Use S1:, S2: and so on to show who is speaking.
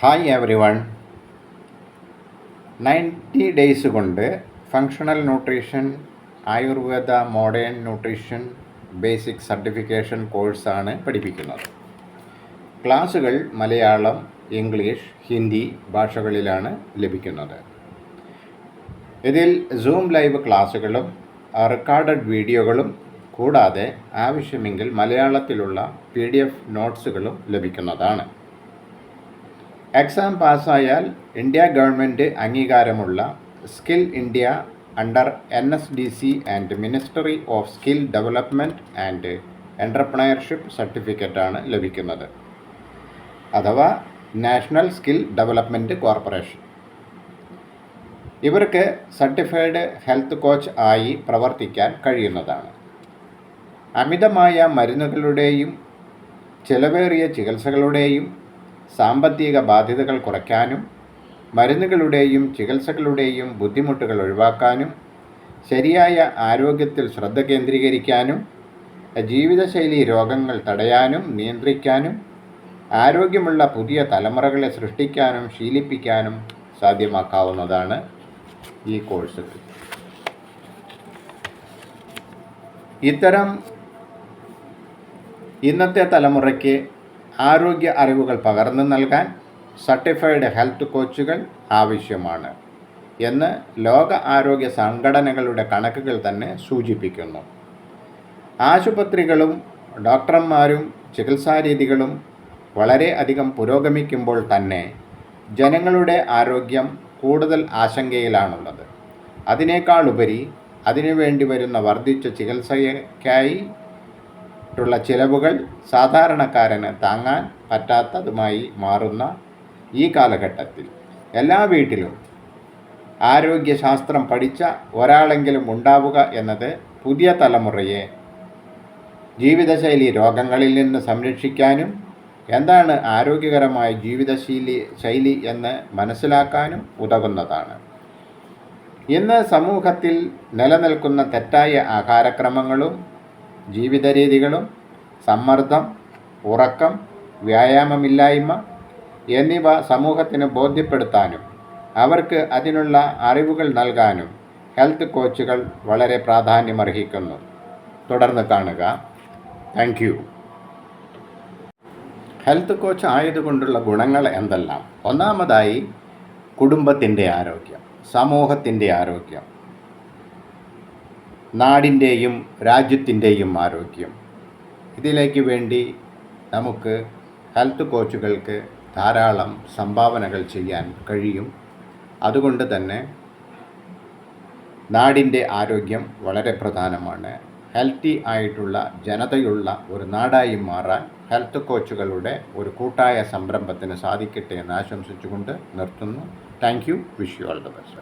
S1: Hi every one. 90 days കൊണ്ട് functional nutrition, Ayurveda, modern nutrition basic certification കോഴ്സാണ് പഠിപ്പിക്കുന്നത്. ക്ലാസുകൾ മലയാളം, ഇംഗ്ലീഷ്, ഹിന്ദി ഭാഷകളിലാണ് ലഭിക്കുന്നത്. ഇതിൽ സൂം ലൈവ് ക്ലാസുകളും റെക്കോർഡഡ് വീഡിയോകളും കൂടാതെ ആവശ്യമെങ്കിൽ മലയാളത്തിലുള്ള PDF നോട്ട്സുകളും ലഭിക്കുന്നതാണ്. എക്സാം പാസ്സായാൽ ഇന്ത്യ ഗവൺമെൻറ് അംഗീകാരമുള്ള skill India under NSDC and ministry of skill development and entrepreneurship സർട്ടിഫിക്കറ്റാണ് ലഭിക്കുന്നത്, അഥവാ നാഷണൽ സ്കിൽ ഡെവലപ്മെൻറ്റ് കോർപ്പറേഷൻ. ഇവർക്ക് സർട്ടിഫൈഡ് ഹെൽത്ത് കോച്ച് ആയി പ്രവർത്തിക്കാൻ കഴിയുന്നതാണ്. അമിതമായ മരുന്നുകളുടെയും ചിലവേറിയ ചികിത്സകളുടെയും സാമ്പത്തിക ബാധ്യതകൾ കുറയ്ക്കാനും മരുന്നുകളുടെയും ചികിത്സകളുടെയും ബുദ്ധിമുട്ടുകൾ ഒഴിവാക്കാനും ശരിയായ ആരോഗ്യത്തിൽ ശ്രദ്ധ കേന്ദ്രീകരിക്കാനും ജീവിതശൈലി രോഗങ്ങൾ തടയാനും നിയന്ത്രിക്കാനും ആരോഗ്യമുള്ള പുതിയ തലമുറകളെ സൃഷ്ടിക്കാനും ശീലിപ്പിക്കാനും സാധ്യമാക്കാവുന്നതാണ് ഈ കോഴ്സുകൾ. ഇത്തരം ഇന്നത്തെ തലമുറയ്ക്ക് ആരോഗ്യ അറിവുകൾ പകർന്നു നൽകാൻ സർട്ടിഫൈഡ് ഹെൽത്ത് കോച്ചുകൾ ആവശ്യമാണ് എന്ന് ലോക ആരോഗ്യ സംഘടനകളുടെ കണക്കുകൾ തന്നെ സൂചിപ്പിക്കുന്നു. ആശുപത്രികളും ഡോക്ടർമാരും ചികിത്സാരീതികളും വളരെ അധികം പുരോഗമിക്കുമ്പോൾ തന്നെ ജനങ്ങളുടെ ആരോഗ്യം കൂടുതൽ ആശങ്കയിലാണുള്ളത്. അതിനേക്കാളുപരി അതിനുവേണ്ടി വരുന്ന വർദ്ധിച്ച ചികിത്സയ്ക്കായി ുള്ള ചിലവുകൾ സാധാരണക്കാരന് താങ്ങാൻ പറ്റാത്തതുമായി മാറുന്ന ഈ കാലഘട്ടത്തിൽ എല്ലാ വീട്ടിലും ആരോഗ്യശാസ്ത്രം പഠിച്ച ഒരാളെങ്കിലും ഉണ്ടാവുക എന്നത് പുതിയ തലമുറയെ ജീവിതശൈലി രോഗങ്ങളിൽ നിന്ന് സംരക്ഷിക്കാനും എന്താണ് ആരോഗ്യകരമായ ജീവിതശൈലി എന്ന് മനസ്സിലാക്കാനും ഉതകുന്നതാണ്. ഇന്ന് സമൂഹത്തിൽ നിലനിൽക്കുന്ന തെറ്റായ ആഹാരക്രമങ്ങളും ജീവിത രീതികളും സമ്മർദ്ദം, ഉറക്കം, വ്യായാമമില്ലായ്മ എന്നിവ സമൂഹത്തിന് ബോധ്യപ്പെടുത്താനും അവർക്ക് അതിനുള്ള അറിവുകൾ നൽകാനും ഹെൽത്ത് കോച്ചുകൾ വളരെ പ്രാധാന്യമർഹിക്കുന്നു. തുടർന്ന് കാണുക. Thank you. ഹെൽത്ത് കോച്ച് ആയതുകൊണ്ടുള്ള ഗുണങ്ങൾ എന്തെല്ലാം? ഒന്നാമതായി, കുടുംബത്തിൻ്റെ ആരോഗ്യം, സമൂഹത്തിൻ്റെ ആരോഗ്യം, നാടിൻ്റെയും രാജ്യത്തിൻ്റെയും ആരോഗ്യം. ഇതിലേക്ക് വേണ്ടി നമുക്ക് ഹെൽത്ത് കോച്ചുകൾക്ക് ധാരാളം സംഭാവനകൾ ചെയ്യാൻ കഴിയും. അതുകൊണ്ട് തന്നെ നാടിൻ്റെ ആരോഗ്യം വളരെ പ്രധാനമാണ്. ഹെൽത്തി ആയിട്ടുള്ള ജനതയുള്ള ഒരു നാടായി മാറാൻ ഹെൽത്ത് കോച്ചുകളുടെ ഒരു കൂട്ടായ സംരംഭത്തിന് സാധിക്കട്ടെ എന്ന് ആശംസിച്ചുകൊണ്ട് നിർത്തുന്നു. Thank you. Wish you all the best.